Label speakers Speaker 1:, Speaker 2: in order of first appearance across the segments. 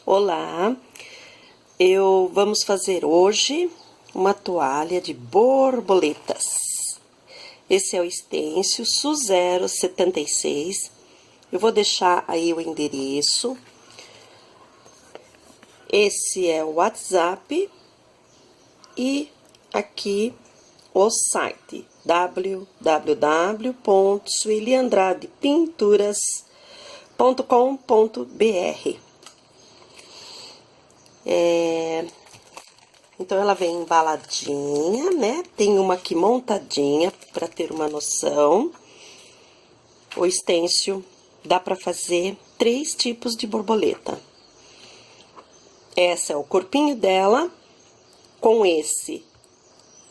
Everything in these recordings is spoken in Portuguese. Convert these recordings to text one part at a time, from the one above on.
Speaker 1: Olá, vamos fazer hoje uma toalha de borboletas. Esse é o stencil Suzero 76. Eu vou deixar aí o endereço. Esse é o WhatsApp e aqui o site www.sueliandradepinturas.com.br. Então, ela vem embaladinha, né? Tem uma aqui montadinha, para ter uma noção. O stencil dá para fazer 3 tipos de borboleta. Esse é o corpinho dela, com esse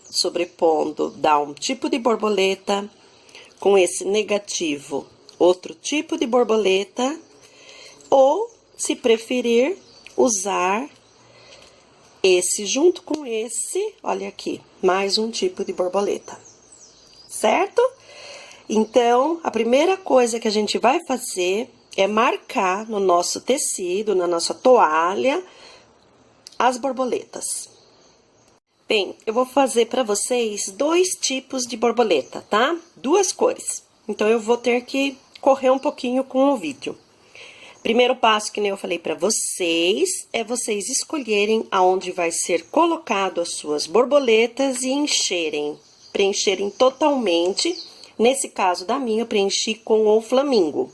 Speaker 1: sobrepondo dá um tipo de borboleta, com esse negativo, outro tipo de borboleta, ou, se preferir, usar esse junto com esse, olha aqui, mais um tipo de borboleta, certo? Então, a primeira coisa que a gente vai fazer é marcar no nosso tecido, na nossa toalha, as borboletas. Bem, eu vou fazer para vocês 2 tipos de borboleta, tá? 2 cores. Então, eu vou ter que correr um pouquinho com o vídeo. Primeiro passo, que nem eu falei para vocês, é vocês escolherem aonde vai ser colocado as suas borboletas e preencherem totalmente. Nesse caso da minha, eu preenchi com o flamingo.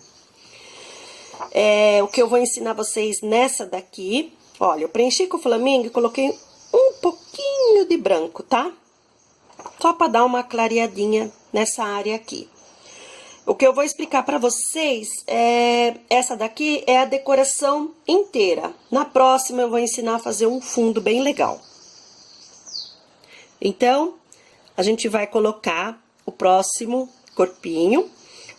Speaker 1: O que eu vou ensinar vocês nessa daqui, olha, eu preenchi com o flamingo e coloquei um pouquinho de branco, tá? Só para dar uma clareadinha nessa área aqui. O que eu vou explicar para vocês essa daqui é a decoração inteira. Na próxima eu vou ensinar a fazer um fundo bem legal. Então, a gente vai colocar o próximo corpinho.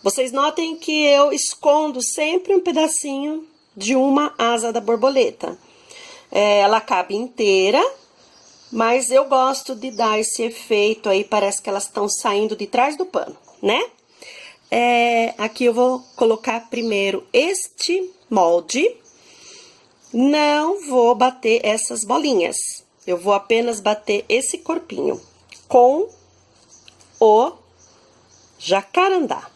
Speaker 1: Vocês notem que eu escondo sempre um pedacinho de uma asa da borboleta. Ela cabe inteira, mas eu gosto de dar esse efeito aí, parece que elas estão saindo de trás do pano, né? Aqui eu vou colocar primeiro este molde. Não vou bater essas bolinhas. Eu vou apenas bater esse corpinho com o jacarandá.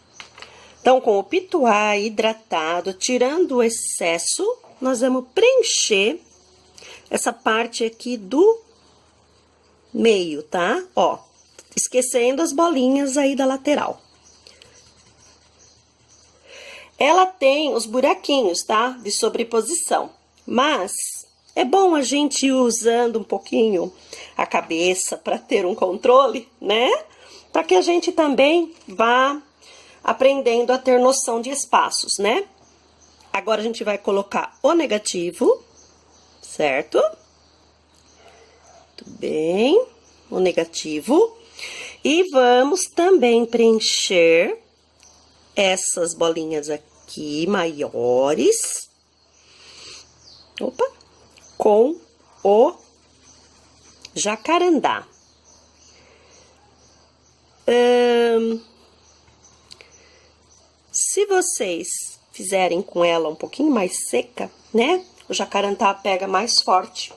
Speaker 1: Então, com o pituá hidratado, tirando o excesso, nós vamos preencher essa parte aqui do meio, tá? Ó, esquecendo as bolinhas aí da lateral. Ela tem os buraquinhos, tá? De sobreposição. Mas é bom a gente ir usando um pouquinho a cabeça para ter um controle, né? Para que a gente também vá aprendendo a ter noção de espaços, né? Agora, a gente vai colocar o negativo, certo? Tudo bem. O negativo. E vamos também preencher essas bolinhas aqui maiores, com o jacarandá. Se vocês fizerem com ela um pouquinho mais seca, né? O jacarandá pega mais forte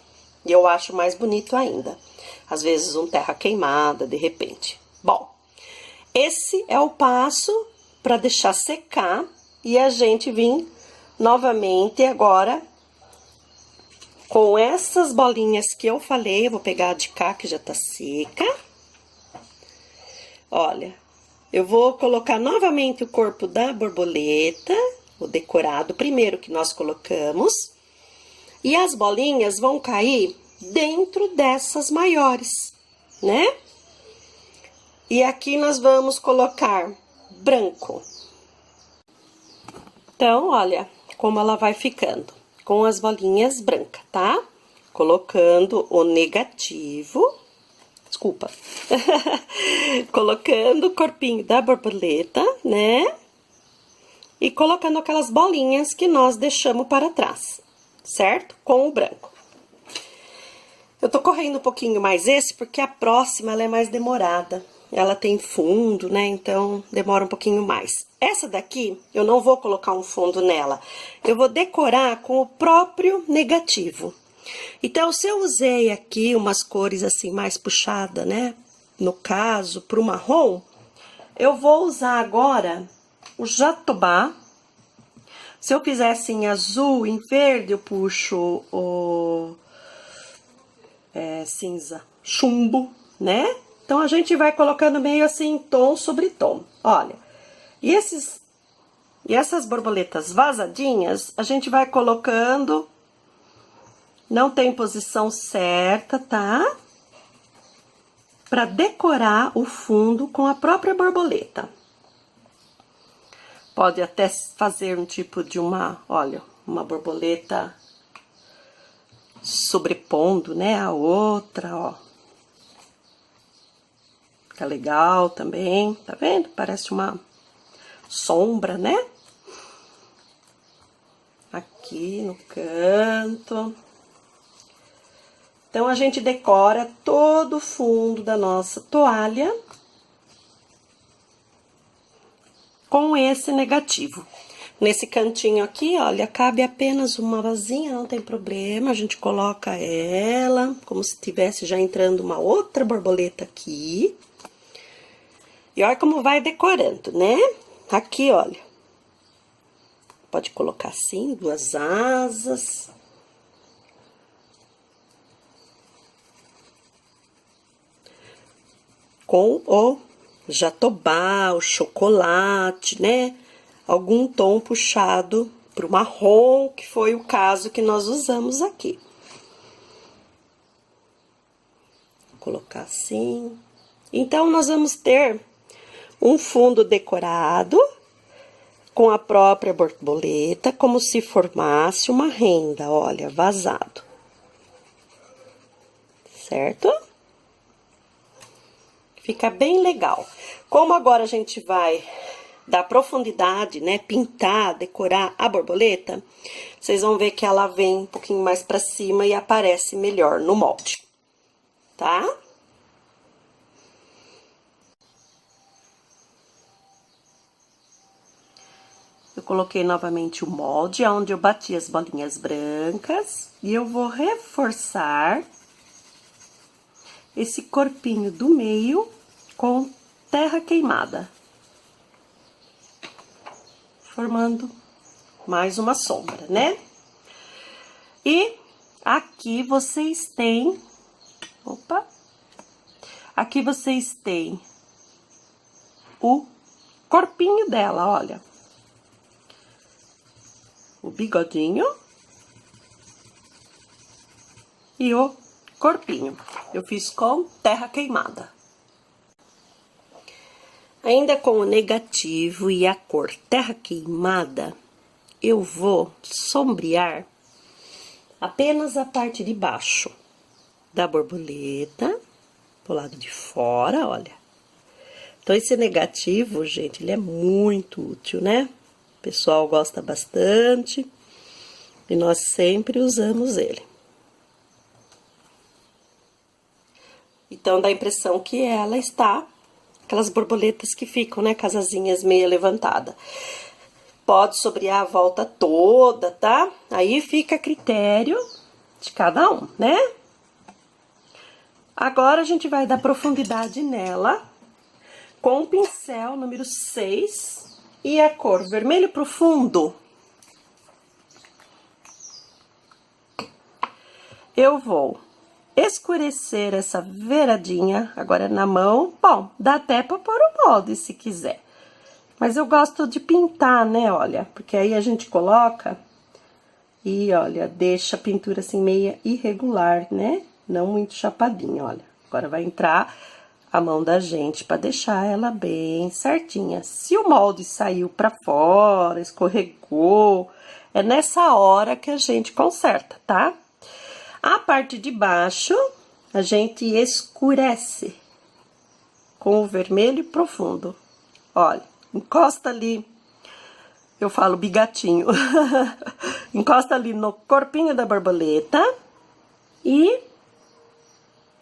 Speaker 1: e eu acho mais bonito ainda. Às vezes um terra queimada, de repente. Bom, esse é o passo para deixar secar e a gente vir novamente agora com essas bolinhas que eu falei. Eu vou pegar a de cá, que já tá seca. Olha, eu vou colocar novamente o corpo da borboleta, o decorado primeiro que nós colocamos, e as bolinhas vão cair dentro dessas maiores, né? E aqui nós vamos colocar branco. Então, olha como ela vai ficando, com as bolinhas brancas, tá? Colocando o negativo, desculpa, colocando o corpinho da borboleta, né? E colocando aquelas bolinhas que nós deixamos para trás, certo? Com o branco. Eu tô correndo um pouquinho mais esse, porque a próxima ela é mais demorada. ela tem fundo, né? Então, demora um pouquinho mais. Essa daqui, eu não vou colocar um fundo nela. Eu vou decorar com o próprio negativo. Então, se eu usei aqui umas cores assim mais puxada, né? No caso, pro marrom, eu vou usar agora o jatobá. Se eu fizesse em azul, em verde, eu puxo o cinza chumbo, né? Então, a gente vai colocando meio assim, tom sobre tom. Olha, e essas borboletas vazadinhas, a gente vai colocando, não tem posição certa, tá? Pra decorar o fundo com a própria borboleta. Pode até fazer um tipo de olha, uma borboleta sobrepondo, né, a outra, ó. Fica legal também, tá vendo? Parece uma sombra, né? Aqui no canto. Então, a gente decora todo o fundo da nossa toalha com esse negativo. Nesse cantinho aqui, olha, cabe apenas uma vasinha, não tem problema. A gente coloca ela como se estivesse já entrando uma outra borboleta aqui. E olha como vai decorando, né? Aqui, olha. Pode colocar assim, 2 asas. Com o jatobá, o chocolate, né? Algum tom puxado pro marrom, que foi o caso que nós usamos aqui. Vou colocar assim. Então, nós vamos ter um fundo decorado com a própria borboleta, como se formasse uma renda, olha, vazado. Certo? Fica bem legal. Como agora a gente vai dar profundidade, né, pintar, decorar a borboleta, vocês vão ver que ela vem um pouquinho mais pra cima e aparece melhor no molde, tá? Eu coloquei novamente o molde, onde eu bati as bolinhas brancas, e eu vou reforçar esse corpinho do meio com terra queimada, formando mais uma sombra, né? E aqui vocês têm, aqui vocês têm o corpinho dela, olha. O bigodinho e o corpinho. Eu fiz com terra queimada. Ainda com o negativo e a cor terra queimada, eu vou sombrear apenas a parte de baixo da borboleta, do lado de fora, olha. Então, esse negativo, gente, ele é muito útil, né? O pessoal gosta bastante e nós sempre usamos ele. Então, dá a impressão que ela está, aquelas borboletas que ficam, né, com as asinhas meio levantada. Pode sombrear a volta toda, tá? Aí fica a critério de cada um, né? Agora, a gente vai dar profundidade nela com o pincel número 6 e a cor vermelho profundo. Eu vou escurecer essa beiradinha agora na mão. Bom, dá até pra pôr o molde se quiser. Mas eu gosto de pintar, né, olha, porque aí a gente coloca e, olha, deixa a pintura assim meia irregular, né? Não muito chapadinha, olha. Agora vai entrar a mão da gente pra deixar ela bem certinha. Se o molde saiu pra fora, escorregou, é nessa hora que a gente conserta, tá? A parte de baixo, a gente escurece com o vermelho profundo. Olha, encosta ali, eu falo bigatinho, encosta ali no corpinho da borboleta e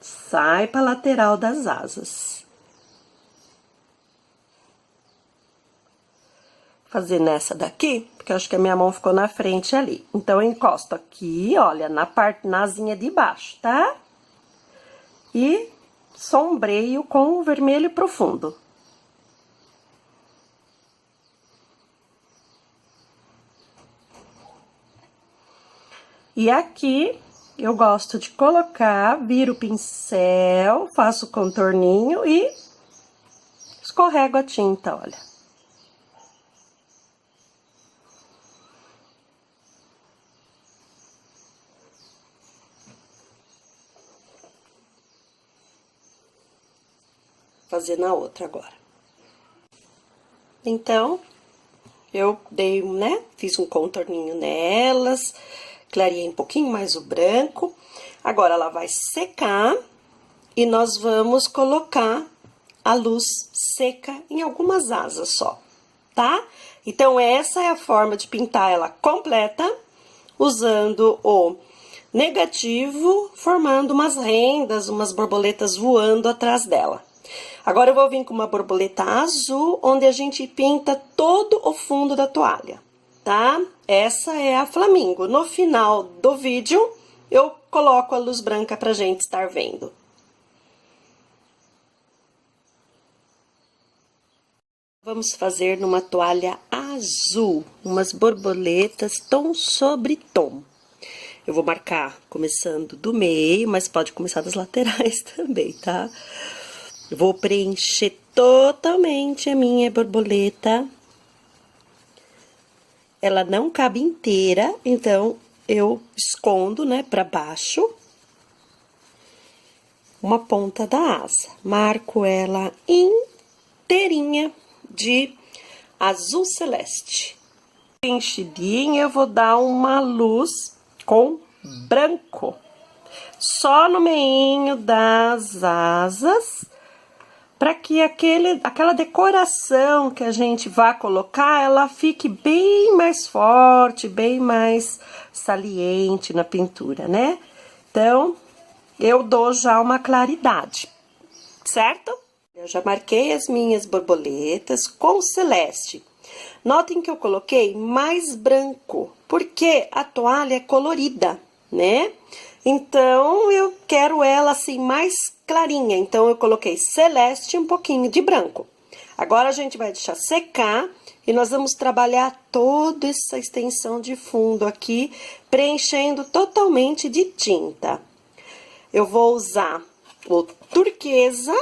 Speaker 1: sai pra lateral das asas. fazer nessa daqui, porque eu acho que a minha mão ficou na frente ali. Então, eu encosto aqui, olha, na asinha de baixo, tá? E sombreio com o vermelho profundo. E aqui, eu gosto de colocar, viro o pincel, faço o contorninho e escorrego a tinta, olha. Fazer na outra agora. Então, eu dei, né, fiz um contorninho nelas, clareei um pouquinho mais o branco. Agora, ela vai secar e nós vamos colocar a luz seca em algumas asas só, tá? Então, essa é a forma de pintar ela completa, usando o negativo, formando umas rendas, umas borboletas voando atrás dela. Agora, eu vou vir com uma borboleta azul, onde a gente pinta todo o fundo da toalha, tá? Essa é a flamingo. No final do vídeo, eu coloco a luz branca pra gente estar vendo. Vamos fazer numa toalha azul, umas borboletas tom sobre tom. Eu vou marcar começando do meio, mas pode começar das laterais também, tá? Eu vou preencher totalmente a minha borboleta. Ela não cabe inteira, então eu escondo, né, pra baixo uma ponta da asa. Marco ela inteirinha de azul celeste. Preenchidinha, eu vou dar uma luz com branco. Só no meinho das asas, para que aquela decoração que a gente vai colocar, ela fique bem mais forte, bem mais saliente na pintura, né? Então, eu dou já uma claridade, certo? Eu já marquei as minhas borboletas com celeste. Notem que eu coloquei mais branco, porque a toalha é colorida, né? Então, eu quero ela assim mais clarinha, então eu coloquei celeste e um pouquinho de branco. Agora, a gente vai deixar secar e nós vamos trabalhar toda essa extensão de fundo aqui, preenchendo totalmente de tinta. Eu vou usar o turquesa.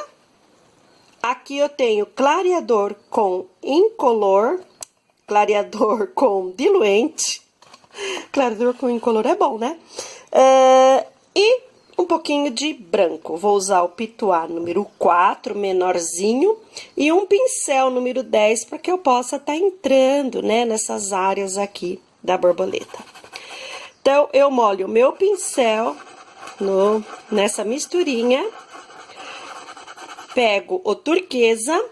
Speaker 1: Aqui eu tenho clareador com incolor, clareador com diluente. Clareador com incolor é bom, né? E um pouquinho de branco. Vou usar o pituá número 4, menorzinho, e um pincel número 10, para que eu possa estar entrando, né, nessas áreas aqui da borboleta. Então, eu molho o meu pincel nessa misturinha, pego o turquesa,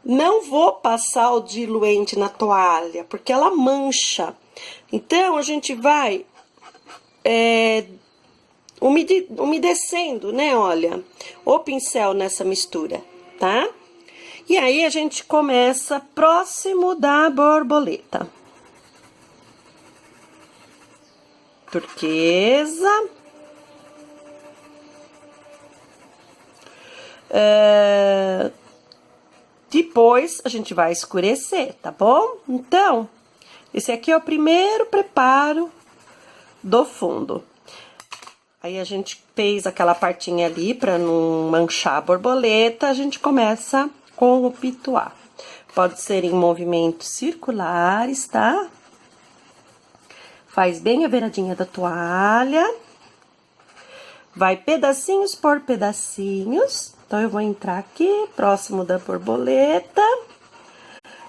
Speaker 1: não vou passar o diluente na toalha, porque ela mancha. Então, a gente vai umedecendo, né, olha, o pincel nessa mistura, tá? E aí, a gente começa próximo da borboleta. Turquesa. Depois, a gente vai escurecer, tá bom? Então, esse aqui é o primeiro preparo do fundo. Aí, a gente fez aquela partinha ali pra não manchar a borboleta, a gente começa com o pituá. Pode ser em movimentos circulares, tá? Faz bem a beiradinha da toalha. Vai pedacinhos por pedacinhos. Então, eu vou entrar aqui, próximo da borboleta.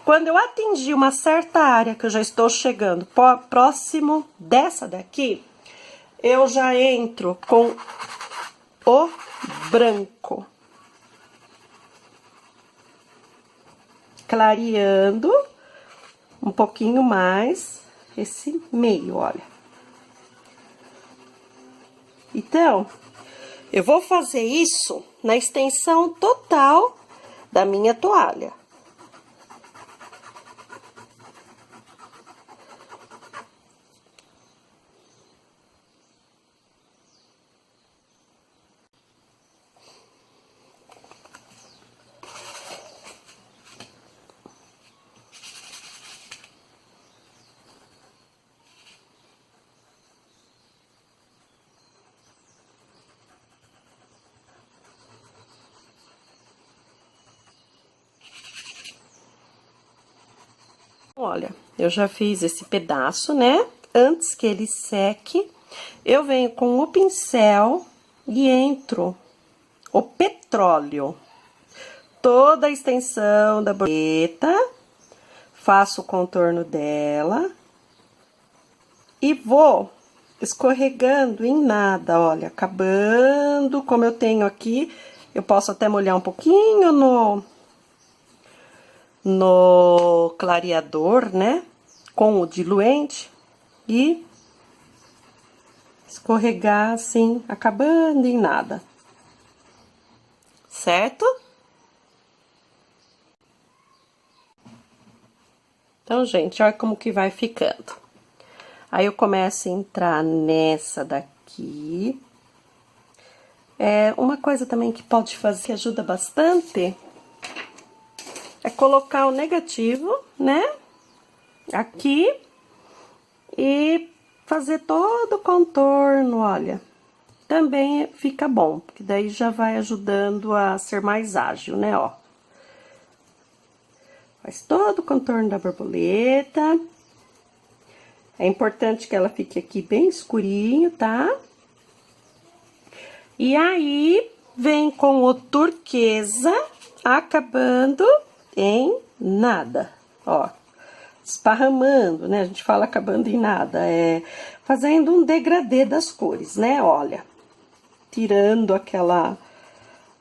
Speaker 1: Quando eu atingir uma certa área, que eu já estou chegando próximo dessa daqui, eu já entro com o branco. Clareando um pouquinho mais esse meio, olha. Então, eu vou fazer isso na extensão total da minha toalha. Olha, eu já fiz esse pedaço, né? Antes que ele seque, eu venho com o pincel e entro o petróleo. Toda a extensão da borboleta, faço o contorno dela e vou escorregando em nada, olha, acabando, como eu tenho aqui, eu posso até molhar um pouquinho no clareador, né, com o diluente e escorregar assim, acabando em nada, certo? Então, gente, olha como que vai ficando. Aí, eu começo a entrar nessa daqui. Uma coisa também que pode fazer, que ajuda bastante, é colocar o negativo, né? Aqui. E fazer todo o contorno, olha. Também fica bom, porque daí já vai ajudando a ser mais ágil, né, ó. Faz todo o contorno da borboleta. É importante que ela fique aqui bem escurinho, tá? E aí, vem com o turquesa, acabando em nada, ó. Esparramando, né? A gente fala acabando em nada, fazendo um degradê das cores, né? Olha, tirando aquela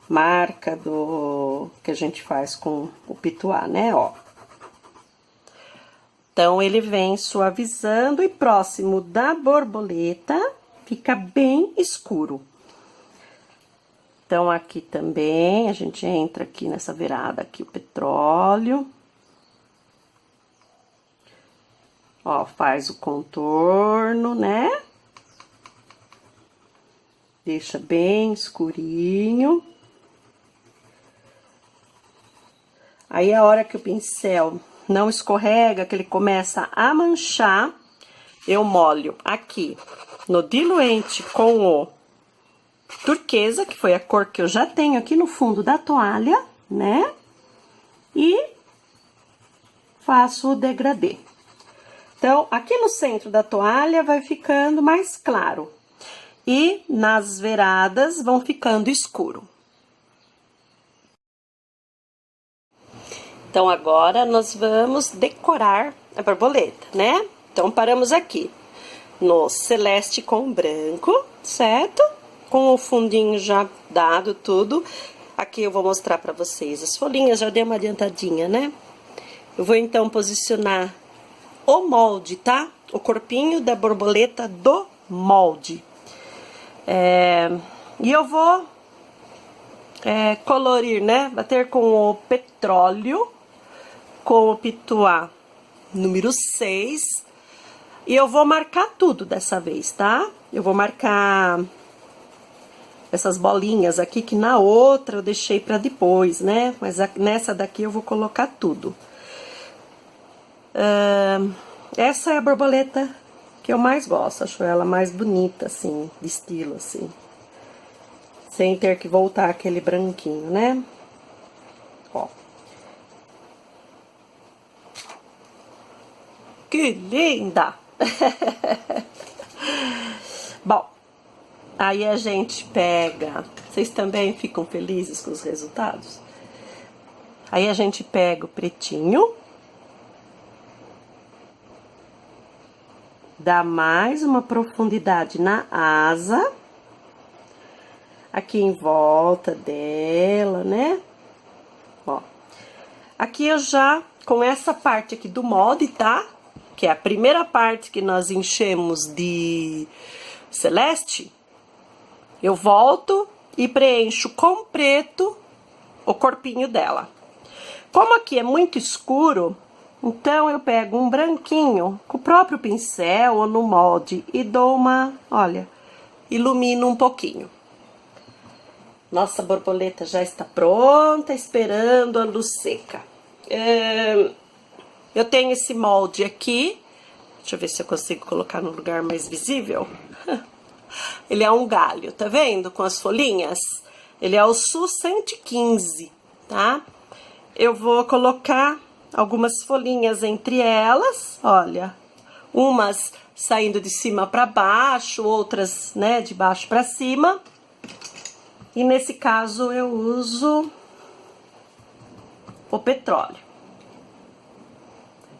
Speaker 1: marca que a gente faz com o pituá, né? Ó. Então, ele vem suavizando e próximo da borboleta fica bem escuro. Então, aqui também, a gente entra aqui nessa virada aqui, o petróleo. Ó, faz o contorno, né? Deixa bem escurinho. Aí, a hora que o pincel não escorrega, que ele começa a manchar, eu molho aqui no diluente com o turquesa, que foi a cor que eu já tenho aqui no fundo da toalha, né? E faço o degradê. Então, aqui no centro da toalha vai ficando mais claro. E nas viradas vão ficando escuro. Então, agora nós vamos decorar a borboleta, né? Então, paramos aqui no celeste com branco, certo? Com o fundinho já dado, tudo. Aqui eu vou mostrar pra vocês as folhinhas, já dei uma adiantadinha, né? Eu vou, então, posicionar o molde, tá? O corpinho da borboleta do molde. E eu vou colorir, né? Bater com o petróleo, com o pituá número 6. E eu vou marcar tudo dessa vez, tá? Eu vou marcar essas bolinhas aqui, que na outra eu deixei pra depois, né? Mas nessa daqui eu vou colocar tudo. Essa é a borboleta que eu mais gosto, acho ela mais bonita, assim, de estilo, assim. Sem ter que voltar aquele branquinho, né? Ó. Que linda! Bom, aí a gente pega... Vocês também ficam felizes com os resultados? Aí a gente pega o pretinho, dá mais uma profundidade na asa, aqui em volta dela, né? Ó, aqui eu já, com essa parte aqui do molde, tá? Que é a primeira parte que nós enchemos de celeste, eu volto e preencho com preto o corpinho dela. Como aqui é muito escuro, então eu pego um branquinho com o próprio pincel ou no molde e dou uma, olha, ilumino um pouquinho. Nossa borboleta já está pronta, esperando a luz seca. Eu tenho esse molde aqui, deixa eu ver se eu consigo colocar no lugar mais visível. Ele é um galho, tá vendo? Com as folhinhas. Ele é o Su 115, tá? Eu vou colocar algumas folhinhas entre elas, olha. Umas saindo de cima para baixo, outras, né, de baixo para cima. E nesse caso eu uso o petróleo.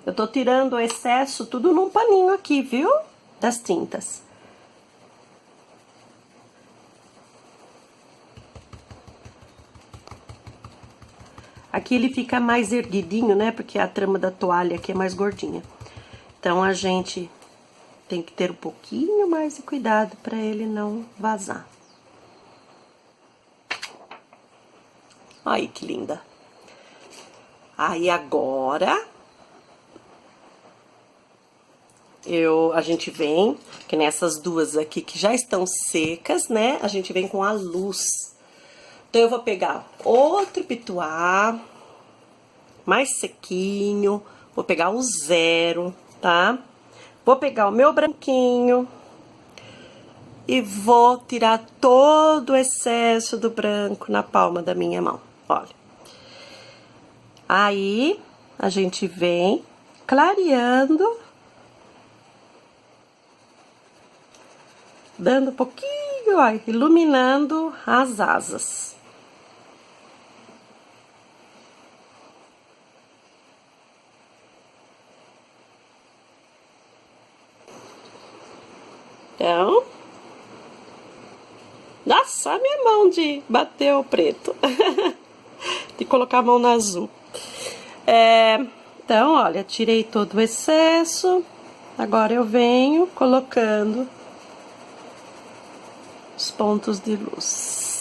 Speaker 1: Eu tô tirando o excesso tudo num paninho aqui, viu? Das tintas. Aqui ele fica mais erguidinho, né? Porque a trama da toalha aqui é mais gordinha. Então, a gente tem que ter um pouquinho mais de cuidado para ele não vazar. Aí, que linda. Aí, agora... a gente vem, que nessas duas aqui que já estão secas, né? A gente vem com a luz. Então, eu vou pegar outro pituá, mais sequinho, vou pegar o 0, tá? Vou pegar o meu branquinho e vou tirar todo o excesso do branco na palma da minha mão, olha. Aí, a gente vem clareando, dando um pouquinho, ó, iluminando as asas. Então, nossa, a minha mão de bater o preto, de colocar a mão no azul. Então, olha, tirei todo o excesso, agora eu venho colocando os pontos de luz.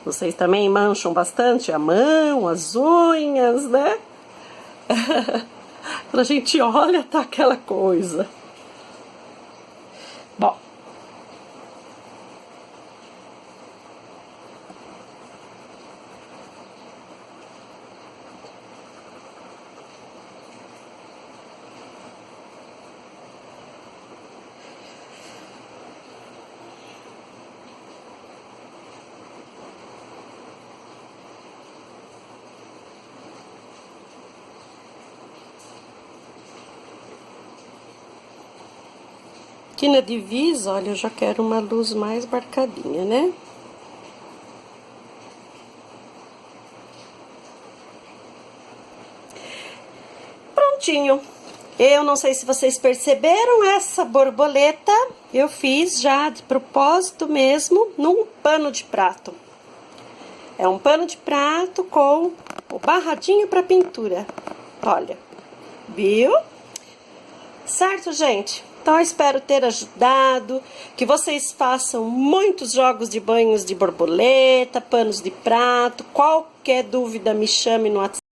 Speaker 1: Vocês também mancham bastante a mão, as unhas, né? Quando a gente olha, tá aquela coisa. Bom. Aqui na divisa, olha, eu já quero uma luz mais marcadinha, né? Prontinho. Eu não sei se vocês perceberam, essa borboleta eu fiz já de propósito mesmo num pano de prato. É um pano de prato com o barradinho para pintura. Olha, viu? Certo, gente? Então, eu espero ter ajudado, que vocês façam muitos jogos de banhos de borboleta, panos de prato. Qualquer dúvida, me chame no WhatsApp.